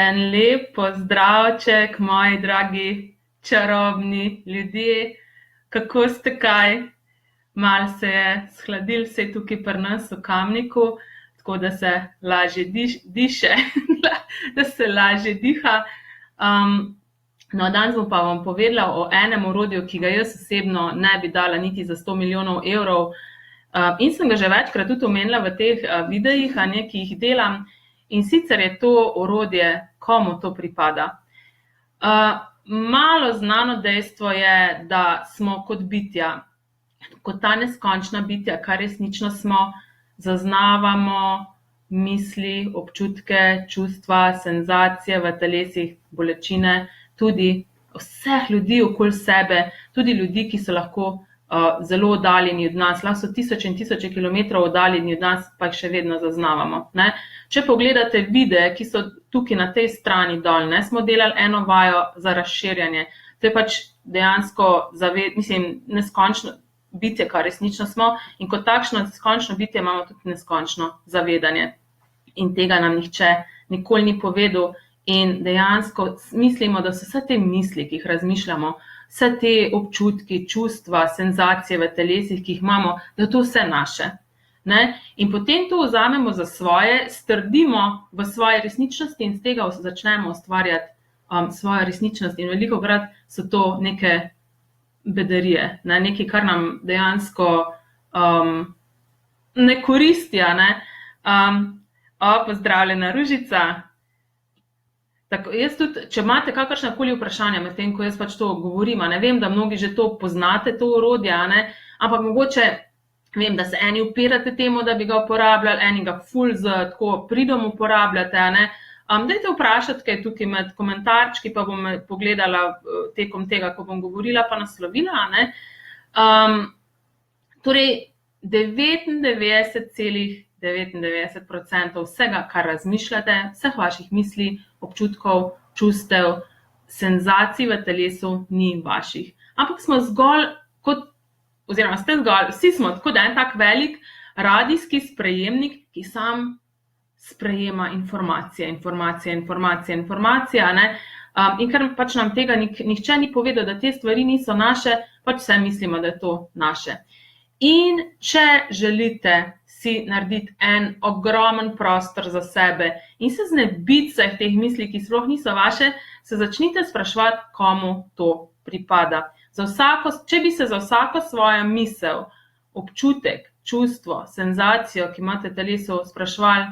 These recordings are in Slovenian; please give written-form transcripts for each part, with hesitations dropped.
En lep pozdravček, moji dragi čarobni ljudje. Kako ste kaj? Mal se je shladil, vse tukaj pri nas v Kamniku, tako da se lažje diše, da se lažje diha. No, danes bom pa vam povedala o enem orodju, ki ga jaz osebno ne bi dala niti za 100 milijonov evrov. In sem ga že večkrat tudi omenila v teh videih, ki jih delam. In sicer je to orodje, komu to pripada. Malo znano dejstvo je, da smo kot bitja, kot ta neskončna bitja, kar resnično smo, zaznavamo misli, občutke, čustva, senzacije v telesih, bolečine, tudi vseh ljudi okoli sebe, tudi ljudi, ki so lahko zelo oddaljeni od nas, lahko so tisoče in tisoče kilometrov oddaljeni od nas, pa jih še vedno zaznavamo. Ne? Če pogledate videe, ki so tukaj na tej strani dol, ne, smo delali eno vajo za razširjanje. To je pač dejansko neskončno bitje, kar resnično smo, in kot takšno neskončno bitje imamo tudi neskončno zavedanje. In tega nam nihče nikoli ni povedal. In dejansko mislimo, da so vse te misli, ki jih razmišljamo, vse te občutki, čustva, senzacije v telesih, ki jih imamo, da je to vse naše. Ne? In potem to vzamemo za svoje, strdimo v svoje resničnosti in z tega začnemo ustvarjati svojo resničnost. In velikokrat so to neke bedarije, ne? Nekaj, kar nam dejansko ne koristi. Ne? Pozdravljena Ružica. Tako, jaz tudi, če imate kakršnakoli vprašanja med tem, ko jaz pač to govorim, ne vem, da mnogi že to poznate, to orodje, ne? Ampak mogoče vem, da se eni upirate temu, da bi ga uporabljali, eni ga ful tako pridom uporabljate. Ne? Dajte vprašati, kaj tukaj med komentarčki, pa bom pogledala tekom tega, ko bom govorila, pa naslovila. Ne? Torej, 99,99% vsega, kar razmišljate, vseh vaših misli, občutkov, čustev, senzacij v telesu ni vaših. Ampak smo zgolj vsi smo kot en tak velik radijski sprejemnik, ki sam sprejema informacije. Ne? In ker pač nam tega nihče ni povedal, da te stvari niso naše, pač vse mislimo, da je to naše. In če želite si narediti en ogromen prostor za sebe in se znebiti vseh teh misli, ki sploh niso vaše, se začnite spraševati, komu to pripada. Če bi se za vsako svojo misel, občutek, čustvo, senzacijo, ki imate v telesu, spraševali,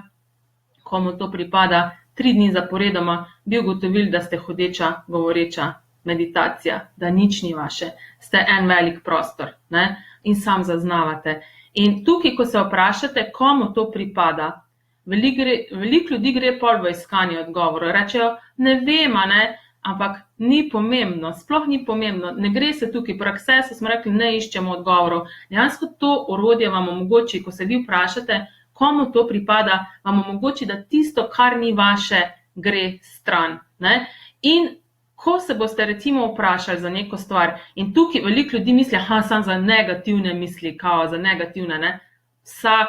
komu to pripada, 3 dni zaporedoma, bi ugotovili, da ste hodeča, govoreča meditacija, da nič ni vaše. Ste en velik prostor, ne? In sam zaznavate. In tukaj, ko se vprašate, komu to pripada, veliko ljudi gre pol v iskanje odgovorov. Rečejo, ne vem, ne? Ampak ni pomembno, sploh ni pomembno. Ne gre se tukaj, pri Accessu smo rekli, ne iščemo odgovorov. Dejansko to orodje vam omogoči, ko se vi vprašate, komu to pripada, vam omogoči, da tisto, kar ni vaše, gre stran. Ne? In ko se boste recimo vprašali za neko stvar, in tukaj veliko ljudi misli, samo za negativne misli, za negativne, ne? Za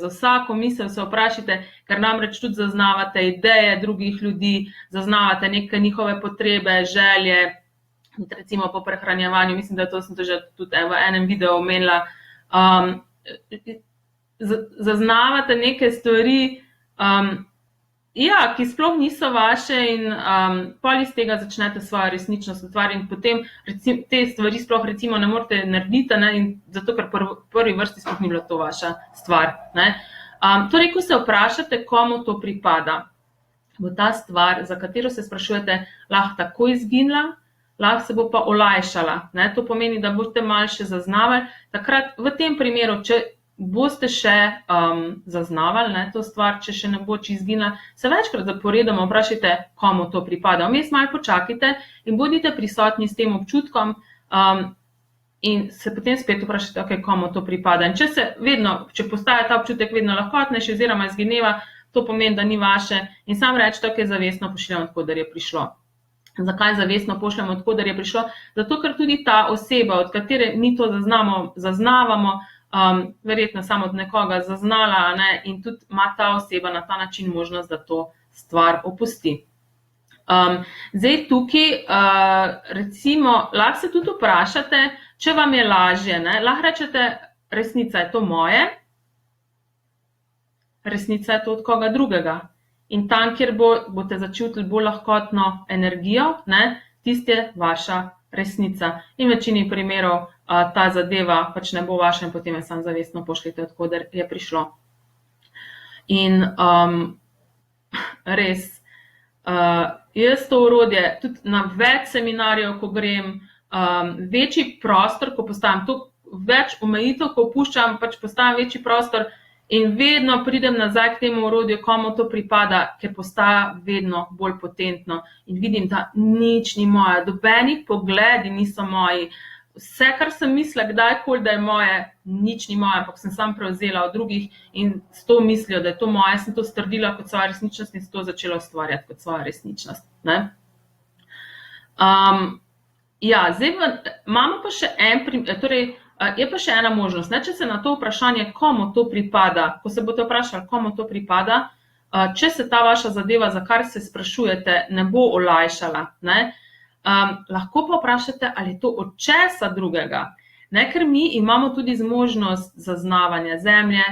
vsako misel se vprašajte, ker namreč tudi zaznavate ideje drugih ljudi, zaznavate neke njihove potrebe, želje, recimo po prehranjevanju, mislim, da to sem že tudi v enem videu omenila, zaznavate neke stvari, ki sploh niso vaše in pol iz tega začnete svojo resničnost ustvarjati in potem te stvari sploh recimo ne morete narediti, ne, in zato, ker prvi vrsti sploh ni bila to vaša stvar. Ne. Torej, ko se vprašate, komu to pripada, bo ta stvar, za katero se sprašujete, lahko tako izginila, lahko se bo pa olajšala. Ne. To pomeni, da boste malo še zaznavali. Takrat v tem primeru, če boste še zaznavali, ne, to stvar, če še ne bo izginila, se večkrat zaporedoma vprašajte, komu to pripada. Vmes malo počakajte in bodite prisotni s tem občutkom in se potem spet vprašajte, okay, komu to pripada. In če postaja ta občutek vedno lahkotnejši oziroma izgineva, to pomeni, da ni vaše in sam rečete, okay, zavestno pošiljamo, od koder je prišlo. Zakaj zavestno pošljamo, od koder je prišlo? Zato, ker tudi ta oseba, od katere mi to zaznavamo, verjetno samo od nekoga zaznala, ne, in tudi ima ta oseba na ta način možnost, da to stvar opusti. Zdaj tukaj, recimo, lahko se tudi vprašate, če vam je lažje, ne? Lahko rečete, resnica je to moje, resnica je to od koga drugega. In tam, kjer boste začutili bolj lahkotno energijo, ne, tist je vaša resnica. In v večini primerov ta zadeva pač ne bo vaša in potem je samo zavestno pošljete, od koder je prišlo. In res, jaz to orodje, tudi na več seminarjev, ko grem, večji prostor, ko postavim, več omejitev, ko opuščam, pač postavim večji prostor in vedno pridem nazaj k temu orodju, komu to pripada, ker postaja vedno bolj potentno in vidim, da nič ni moje, nobeni pogledi niso moji. Vse, kar sem mislila kdajkoli, da je moje, nič ni moje, ampak sem sam prevzela od drugih in s to mislijo, da je to moje, sem to strdila kot svoja resničnost in to začela ustvarjati kot svoja resničnost. Ne? Zdaj imamo pa še je pa še ena možnost, ne? Če se na to vprašanje, komu to pripada, ko se boste vprašali, komu to pripada, če se ta vaša zadeva, za kar se sprašujete, ne bo olajšala, ne? Lahko pa vprašate, ali je to od česa drugega, ne? Ker mi imamo tudi zmožnost zaznavanja zemlje,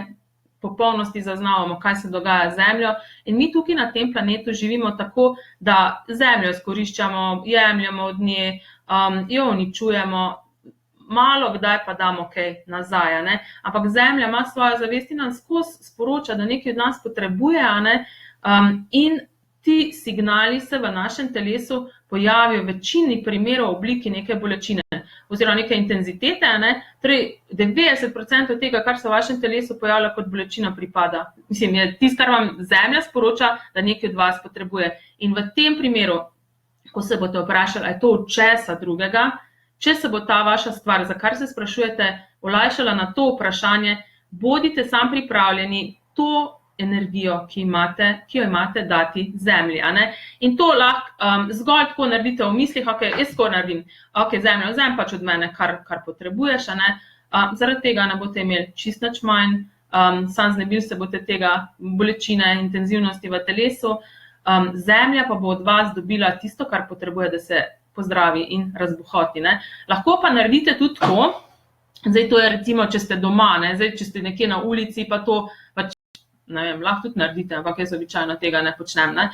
popolnosti zaznavamo, kaj se dogaja z zemljo in mi tukaj na tem planetu živimo tako, da zemljo izkoriščamo, jemljemo od nje, jo uničujemo, malo kdaj pa damo kaj nazaj, ne? Ampak zemlja ima svojo zavest in nam skozi sporoča, da nekaj od nas potrebuje, ne? In ti signali se v našem telesu pojavijo v večini primerov v obliki neke bolečine oziroma neke intenzitete, ne? Torej 90% tega, kar se v vašem telesu pojavlja kot bolečina, pripada. Mislim, je tisto, kar vam zemlja sporoča, da nekaj od vas potrebuje. In v tem primeru, ko se boste vprašali, ali je to od česa drugega, če se bo ta vaša stvar, za kar se sprašujete, olajšala na to vprašanje, bodite sam pripravljeni to energijo, ki jo imate dati zemlji. Ne? In to lahko zgolj tako naredite v mislih, ok, jaz tako naredim, ok, zemlja, vzem pač od mene, kar potrebuješ, ne? Zaradi tega ne boste imeli čist nič manj, sam znebili se boste tega bolečine, intenzivnosti v telesu, zemlja pa bo od vas dobila tisto, kar potrebuje, da se pozdravi in razbohoti. Ne? Lahko pa naredite tudi tako, zdaj to je recimo, če ste doma, ne? Zdaj, če ste nekje na ulici, pa to pač, ne vem, lahko tudi naredite, ampak jaz običajno tega ne počnem. Ne?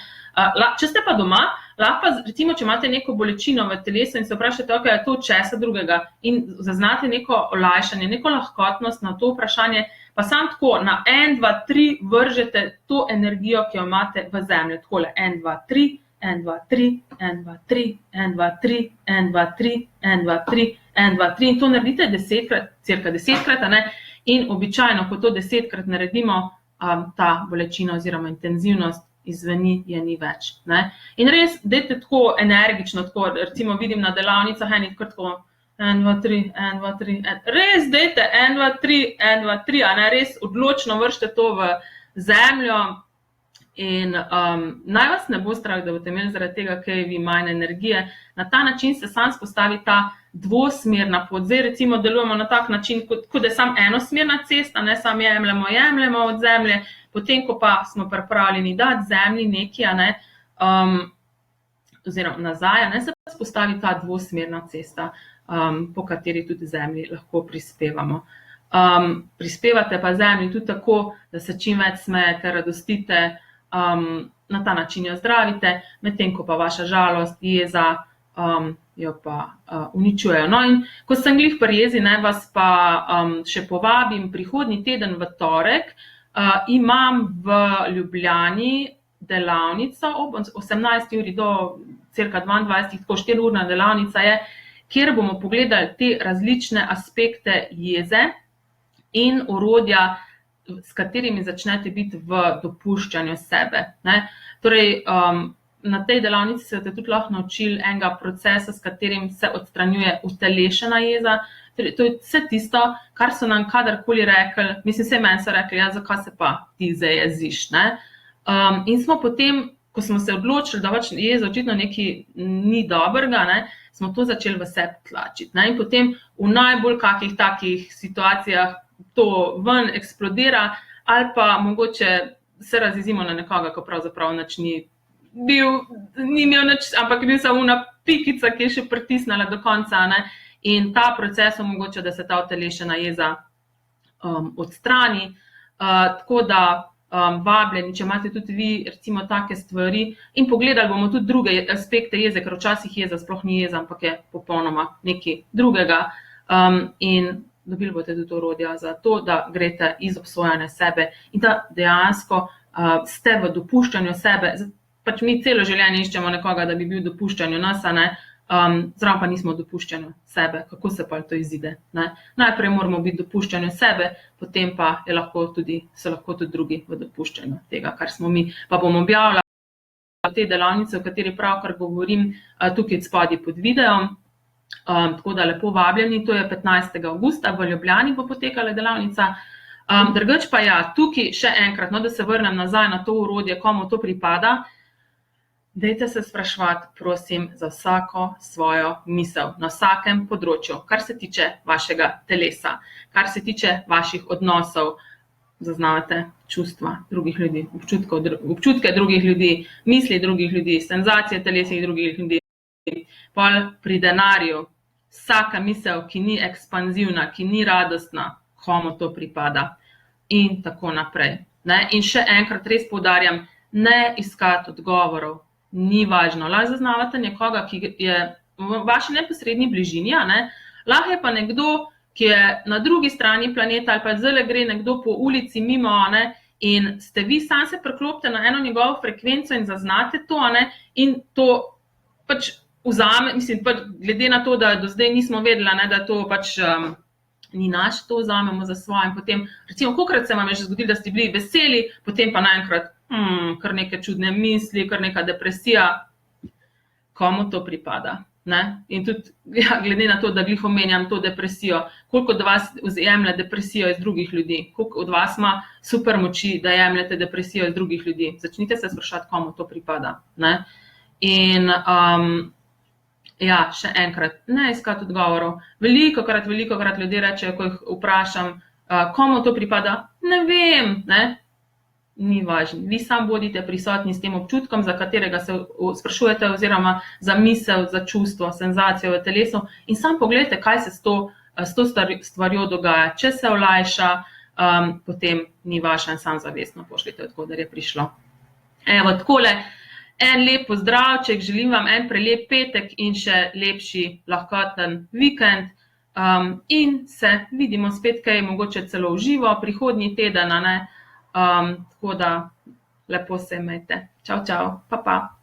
Če ste pa doma, lahko pa, recimo, če imate neko bolečino v telesu in se vprašate, ok, je to česa drugega in zaznate neko olajšanje, neko lahkotnost na to vprašanje, pa sam tako na 1, 2, 3 vržete to energijo, ki jo imate v zemljo. Takole 1, 2, 3, 1, 2, 3, 1, 2, 3, 1, 2, 3, 1, 2, 3, 1, 2, 3, 1, 2, 3 in to naredite 10krat, cirka 10krat, ne? In običajno, ko to 10krat naredimo, ta bolečina oziroma intenzivnost izveni, je ni več. Ne? In res, dajte tako energično, tako, recimo vidim na delavnicah enih kar tako 1, 2, 3, 1, 2, 3, res dajte 1, 2, 3, 1, 2, 3, a ne, res odločno vršite to v zemljo in naj vas ne bo strah, da boste imeli zaradi tega kaj vi manj energije. Na ta način se sam spostavi ta dvosmerna pot. Zdaj recimo delujemo na tak način, kot je samo enosmerna cesta, ne, samo jemljemo od zemlje, potem ko pa smo pripravljeni dati zemlji nekaj, a ne, oziroma nazaj, ne, se pa spostavi ta dvosmerna cesta, po kateri tudi zemlji lahko prispevamo. Prispevate pa zemlji tudi tako, da se čim več smejete, radostite, na ta način jo zdravite, medtem ko pa vaša žalost, jeza, jo pa uničujejo. No in ko sem glih pri jezi, naj vas pa še povabim, prihodnji teden v torek imam v Ljubljani delavnico ob 18 uri do cirka 22, tako 4-urna delavnica je, kjer bomo pogledali te različne aspekte jeze in orodja, s katerimi začnete biti v dopuščanju sebe. Ne? Torej, na tej delavnici se boste tudi lahko naučili enega procesa, s katerim se odstranjuje utelešena jeza. Torej, to je vse tisto, kar so nam kadarkoli rekli, mislim, vse meni so rekli, ja, zakaj se pa ti zdaj jeziš, ne? In smo potem, ko smo se odločili, da pač jeza očitno nekaj ni dobrega, ne, smo to začeli v sebi tlačiti. Ne? In potem v najbolj kakih takih situacijah to ven eksplodira ali pa mogoče se razjezimo na nekoga, ko pravzaprav nič ni ni imel nič, ampak bil samo una pikica, ki je še pritisnila do konca, ne? In ta proces omogoča, da se ta utelešena jeza odstrani. Tako da vabljeni, če imate tudi vi recimo take stvari in pogledali bomo tudi druge aspekte jeze, ker včasih jeza sploh ni jeza, ampak je popolnoma nekaj drugega. In dobili boste tudi orodja za to, da greste iz obsojanja sebe in da dejansko ste v dopuščanju sebe. Pač mi celo življenje iščemo nekoga, da bi bil v dopuščanju nas, zraven pa nismo v dopuščanju sebe. Kako se pa to izide? Ne? Najprej moramo biti v dopuščanju sebe, potem pa so lahko tudi drugi v dopuščanju tega, kar smo mi. Pa bom objavila te delavnice, o kateri pravkar govorim, tukaj spodaj pod videom. Tako da lepo vabljeni, to je 15. avgusta, v Ljubljani bo potekala delavnica. Drugače pa ja, tukaj še enkrat, da se vrnem nazaj na to orodje, komu to pripada. Dajte se spraševati, prosim, za vsako svojo misel, na vsakem področju, kar se tiče vašega telesa, kar se tiče vaših odnosov, zaznavate čustva drugih ljudi, občutke drugih ljudi, misli drugih ljudi, senzacije telesnih drugih ljudi. Pol pri denarju, vsaka misel, ki ni ekspanzivna, ki ni radostna, komu to pripada in tako naprej. Ne? In še enkrat res poudarjam, ne iskati odgovorov. Ni važno, lahko zaznavate nekoga, ki je v vaši neposredni bližini, lahko je pa nekdo, ki je na drugi strani planeta ali pa zdaj gre nekdo po ulici mimo, in ste vi sam se preklopite na eno njegovo frekvenco in zaznate to, in to pač vzame, mislim, pač glede na to, da do zdaj nismo vedeli, da to pač ni naš, to vzamemo za svoje in potem, recimo, kolikrat se vam je že zgodilo, da ste bili veseli, potem pa naenkrat kar neke čudne misli, kar neka depresija, komu to pripada. Ne? In tudi glede na to, da glih omenjam to depresijo, koliko od vas jemlje depresijo iz drugih ljudi, koliko od vas ima super moči, da jemljete depresijo iz drugih ljudi. Začnite se sprašati, komu to pripada. Ne? In ja, še enkrat, ne iskati odgovorov. Velikokrat ljudje rečejo, ko jih vprašam, komu to pripada, ne vem, ne? Ni važno. Vi sam bodite prisotni s tem občutkom, za katerega se sprašujete, oziroma za misel, za čustvo, senzacijo v telesu in sam pogledajte, kaj se s to stvarjo dogaja. Če se olajša, potem ni vaša in sam zavestno pošljite, odkudar je prišlo. Evo, takole, en lep pozdravček, želim vam en prelep petek in še lepši lahkoten vikend. In se vidimo spet kaj, mogoče celo v živo, prihodnji teden, tako da lepo se imejte. Čau, čau, pa pa.